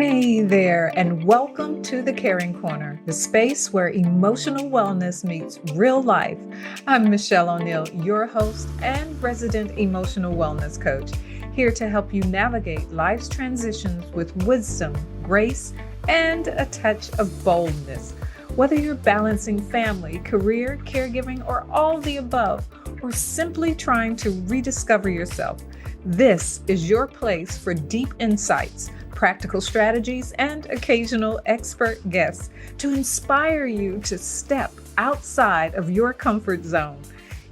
Hey there, and welcome to the Caring Corner, the space where emotional wellness meets real life. I'm Michelle O'Neill, your host and resident emotional wellness coach, here to help you navigate life's transitions with wisdom, grace, and a touch of boldness. Whether you're balancing family, career, caregiving, or all the above, or simply trying to rediscover yourself, this is your place for deep insights, practical strategies, and occasional expert guests to inspire you to step outside of your comfort zone.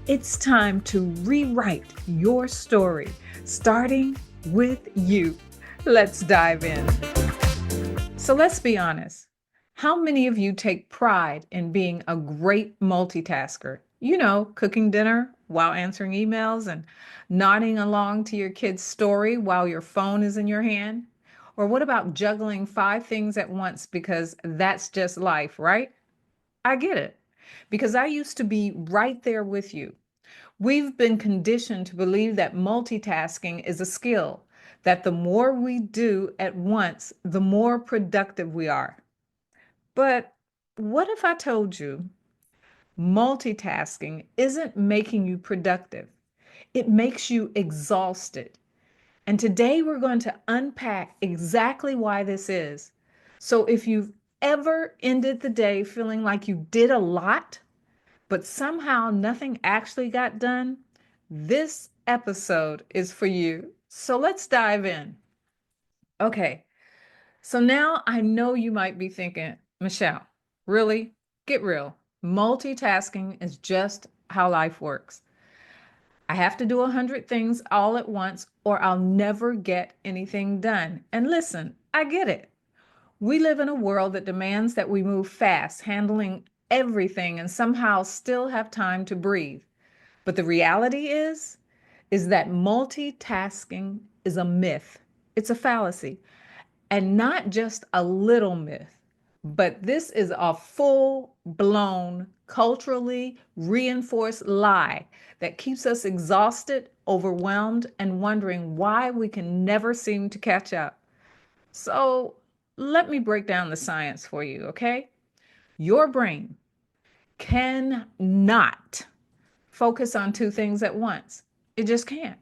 It's time to rewrite your story, starting with you. Let's dive in. So let's be honest. How many of you take pride in being a great multitasker? Cooking dinner while answering emails and nodding along to your kid's story while your phone is in your hand? Or what about juggling five things at once because that's just life, right? I get it because I used to be right there with you. We've been conditioned to believe that multitasking is a skill, that the more we do at once, the more productive we are. But what if I told you multitasking isn't making you productive? It makes you exhausted. And today we're going to unpack exactly why this is. So if you've ever ended the day feeling like you did a lot, but somehow nothing actually got done, this episode is for you. So let's dive in. Okay, so now I know you might be thinking, Michelle, really? Get real. Multitasking is just how life works. I have to do 100 things all at once or I'll never get anything done. And listen, I get it. We live in a world that demands that we move fast, handling everything and somehow still have time to breathe. But the reality is that multitasking is a myth. It's a fallacy. And not just a little myth, but this is a full blown, culturally reinforced lie that keeps us exhausted, overwhelmed, and wondering why we can never seem to catch up. So let me break down the science for you, okay? Your brain cannot focus on two things at once. It just can't.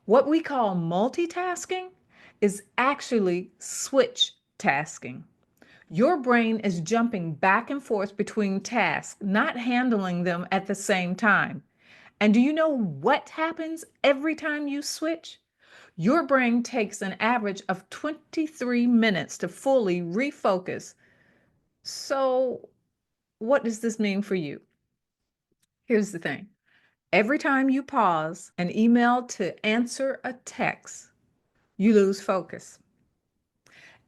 What we call multitasking is actually switch tasking. Your brain is jumping back and forth between tasks, not handling them at the same time. And do you know what happens every time you switch? Your brain takes an average of 23 minutes to fully refocus. So, what does this mean for you? Here's the thing. Every time you pause an email to answer a text, you lose focus.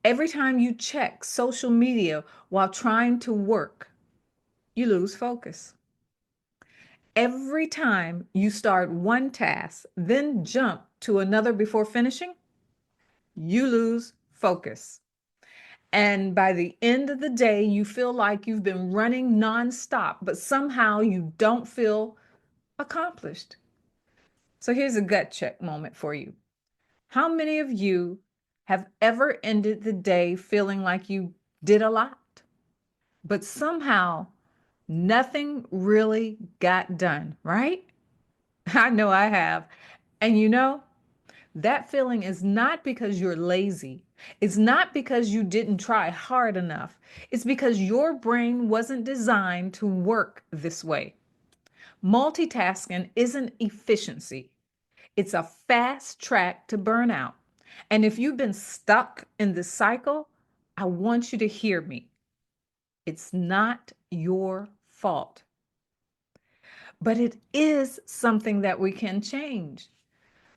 Every time you check social media while trying to work, you lose focus. Every time you start one task, then jump to another before finishing, you lose focus. And by the end of the day, you feel like you've been running nonstop, but somehow you don't feel accomplished. So here's a gut check moment for you. How many of you have ever ended the day feeling like you did a lot, but somehow nothing really got done, right? I know I have. And that feeling is not because you're lazy. It's not because you didn't try hard enough. It's because your brain wasn't designed to work this way. Multitasking isn't efficiency, it's a fast track to burnout. And if you've been stuck in this cycle, I want you to hear me. It's not your fault, but it is something that we can change.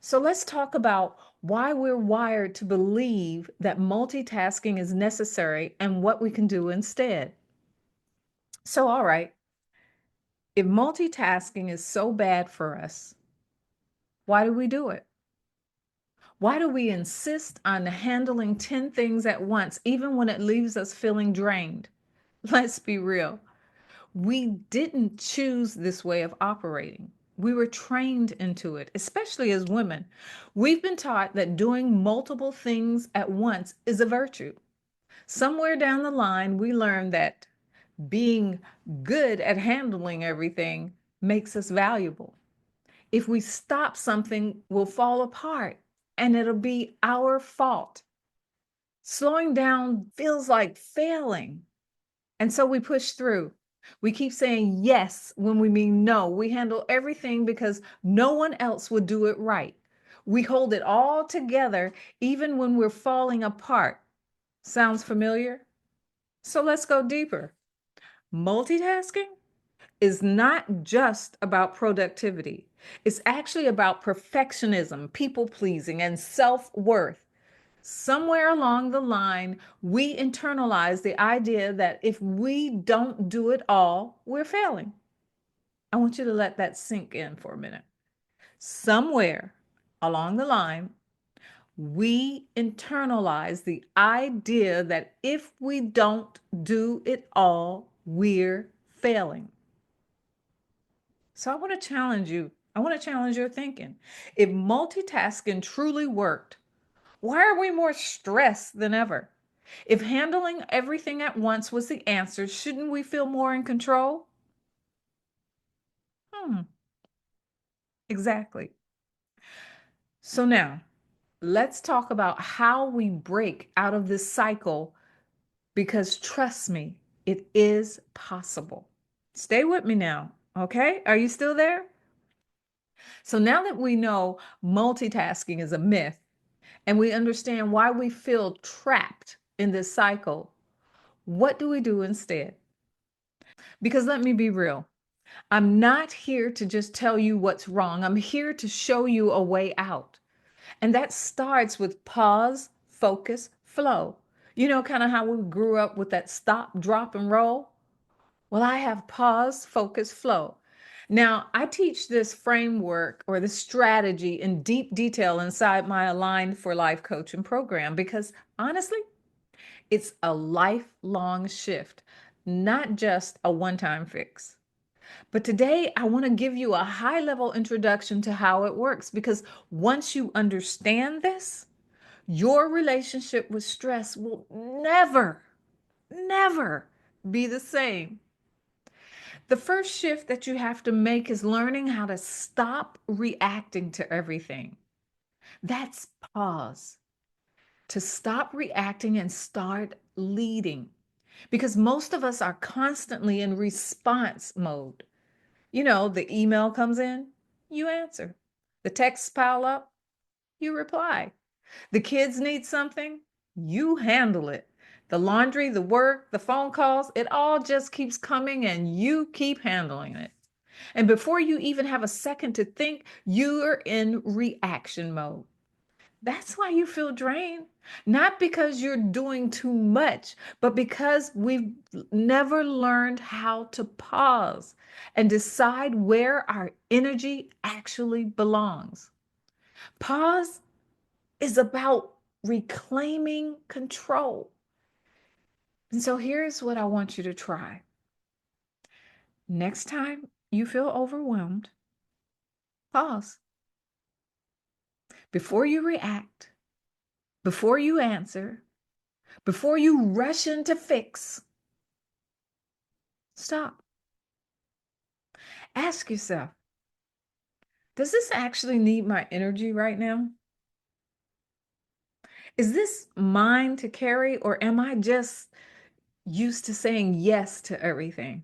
So let's talk about why we're wired to believe that multitasking is necessary and what we can do instead. So, all right, if multitasking is so bad for us, why do we do it? Why do we insist on handling 10 things at once, even when it leaves us feeling drained? Let's be real. We didn't choose this way of operating. We were trained into it, especially as women. We've been taught that doing multiple things at once is a virtue. Somewhere down the line, we learned that being good at handling everything makes us valuable. If we stop something, we'll fall apart and it'll be our fault. Slowing down feels like failing. And so we push through. We keep saying yes when we mean no. We handle everything because no one else would do it right. We hold it all together even when we're falling apart. Sounds familiar? So let's go deeper. Multitasking is not just about productivity. It's actually about perfectionism, people pleasing, and self worth. Somewhere along the line, we internalize the idea that if we don't do it all, we're failing. I want you to let that sink in for a minute. Somewhere along the line, we internalize the idea that if we don't do it all, we're failing. So I want to challenge you. I want to challenge your thinking. If multitasking truly worked, why are we more stressed than ever? If handling everything at once was the answer, shouldn't we feel more in control? Hmm, exactly. So now, let's talk about how we break out of this cycle because trust me, it is possible. Stay with me now, okay? Are you still there? So now that we know multitasking is a myth and we understand why we feel trapped in this cycle, what do we do instead? Because let me be real. I'm not here to just tell you what's wrong. I'm here to show you a way out. And that starts with pause, focus, flow. You know, kind of how we grew up with that stop, drop, and roll. Well, I have pause, focus, flow. Now, I teach this framework or this strategy in deep detail inside my Aligned for Life coaching program because honestly, it's a lifelong shift, not just a one time fix. But today, I want to give you a high level introduction to how it works because once you understand this, your relationship with stress will never be the same. The first shift that you have to make is learning how to stop reacting to everything. That's pause. To stop reacting and start leading. Because most of us are constantly in response mode. You know, the email comes in, you answer. The texts pile up, you reply. The kids need something, you handle it. The laundry, the work, the phone calls, it all just keeps coming and you keep handling it. And before you even have a second to think, you're in reaction mode. That's why you feel drained. Not because you're doing too much, but because we've never learned how to pause and decide where our energy actually belongs. Pause is about reclaiming control. And so here's what I want you to try. Next time you feel overwhelmed, pause. Before you react, before you answer, before you rush into fix, stop. Ask yourself, does this actually need my energy right now? Is this mine to carry, or am I just used to saying yes to everything?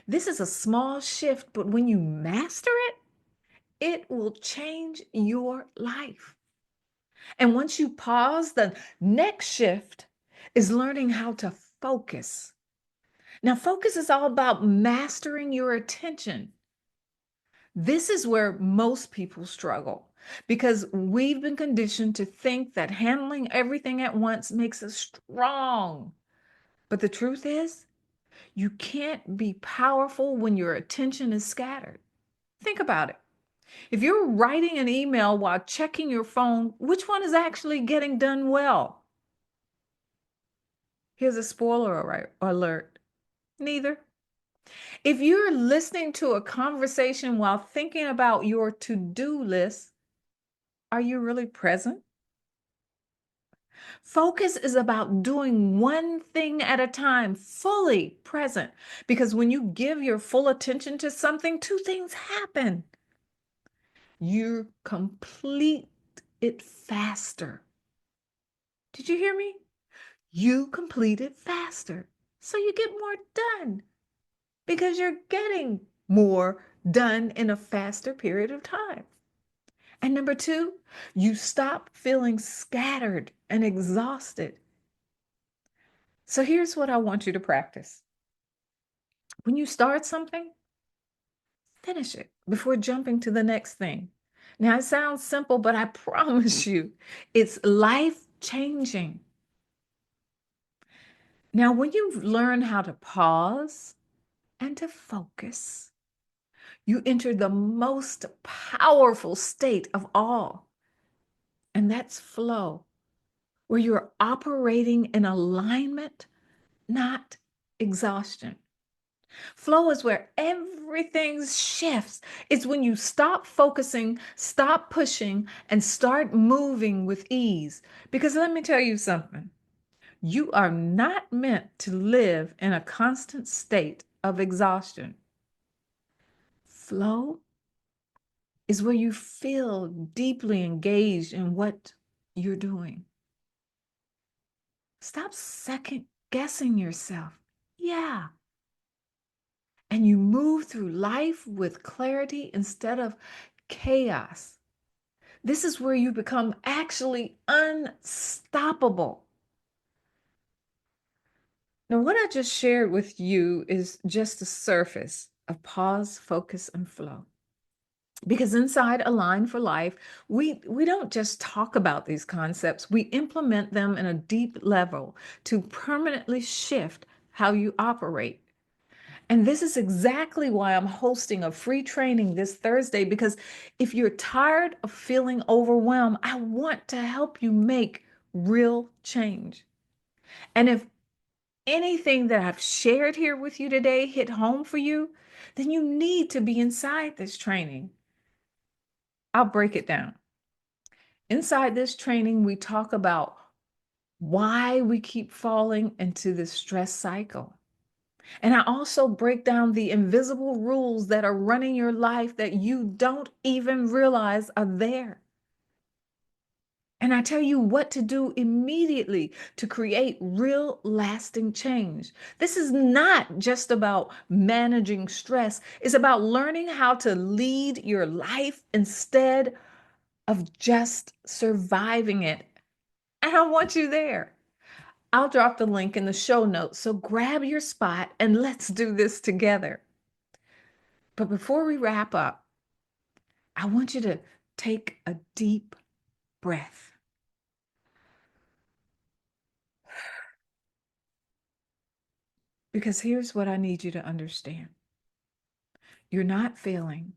This is a small shift, but when you master it, it will change your life. And once you pause, the next shift is learning how to focus. Now, focus is all about mastering your attention. This is where most people struggle because we've been conditioned to think that handling everything at once makes us strong. But the truth is, you can't be powerful when your attention is scattered. Think about it. If you're writing an email while checking your phone, which one is actually getting done well? Here's a spoiler alert. Neither. If you're listening to a conversation while thinking about your to-do list, are you really present? Focus is about doing one thing at a time, fully present. Because when you give your full attention to something, two things happen. You complete it faster. Did you hear me? You complete it faster. So you get more done because you're getting more done in a faster period of time. And number two, you stop feeling scattered and exhausted. So here's what I want you to practice. When you start something, finish it before jumping to the next thing. Now, it sounds simple, but I promise you, it's life changing. Now, when you learn how to pause and to focus, you enter the most powerful state of all, and that's flow, where you're operating in alignment, not exhaustion. Flow is where everything shifts. It's when you stop focusing, stop pushing, and start moving with ease. Because let me tell you something, you are not meant to live in a constant state of exhaustion. Flow is where you feel deeply engaged in what you're doing. Stop second guessing yourself. Yeah. And you move through life with clarity instead of chaos. This is where you become actually unstoppable. Now, what I just shared with you is just the surface of pause, focus, and flow. Because inside Align for Life, we don't just talk about these concepts, we implement them in a deep level to permanently shift how you operate. And this is exactly why I'm hosting a free training this Thursday, because if you're tired of feeling overwhelmed, I want to help you make real change. And if anything that I've shared here with you today hit home for you, then you need to be inside this training. I'll break it down. Inside this training, we talk about why we keep falling into this stress cycle. And I also break down the invisible rules that are running your life that you don't even realize are there. And I tell you what to do immediately to create real lasting change. This is not just about managing stress, it's about learning how to lead your life instead of just surviving it. And I want you there. I'll drop the link in the show notes, so grab your spot and let's do this together. But before we wrap up, I want you to take a deep breath. Because here's what I need you to understand. You're not failing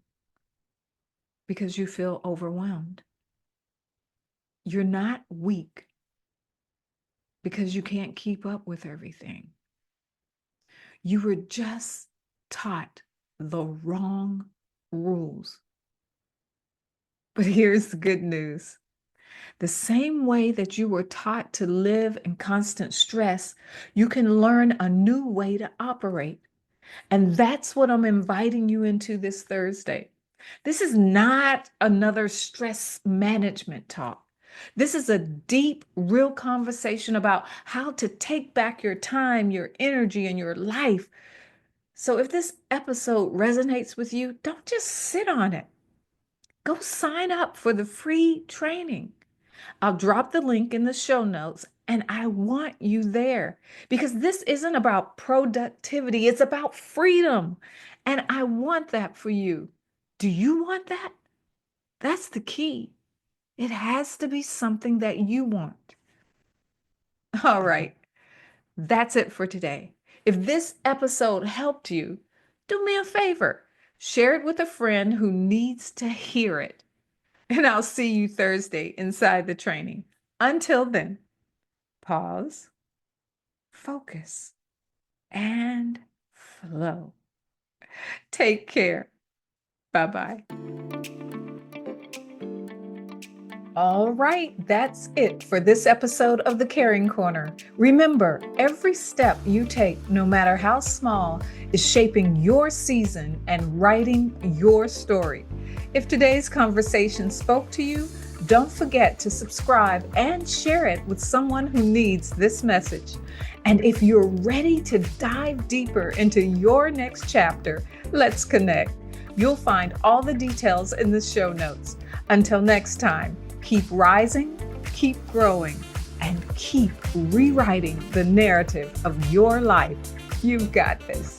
because you feel overwhelmed. You're not weak because you can't keep up with everything. You were just taught the wrong rules. But here's the good news. The same way that you were taught to live in constant stress, you can learn a new way to operate. And that's what I'm inviting you into this Thursday. This is not another stress management talk. This is a deep, real conversation about how to take back your time, your energy, and your life. So if this episode resonates with you, don't just sit on it. Go sign up for the free training. I'll drop the link in the show notes, and I want you there because this isn't about productivity, it's about freedom. And I want that for you. Do you want that? That's the key. It has to be something that you want. All right, that's it for today. If this episode helped you, do me a favor, share it with a friend who needs to hear it. And I'll see you Thursday inside the training. Until then, pause, focus, and flow. Take care. Bye-bye. All right, that's it for this episode of the Caring Corner. Remember, every step you take, no matter how small, is shaping your season and writing your story. If today's conversation spoke to you, don't forget to subscribe and share it with someone who needs this message. And if you're ready to dive deeper into your next chapter, let's connect. You'll find all the details in the show notes. Until next time, keep rising, keep growing, and keep rewriting the narrative of your life. You've got this.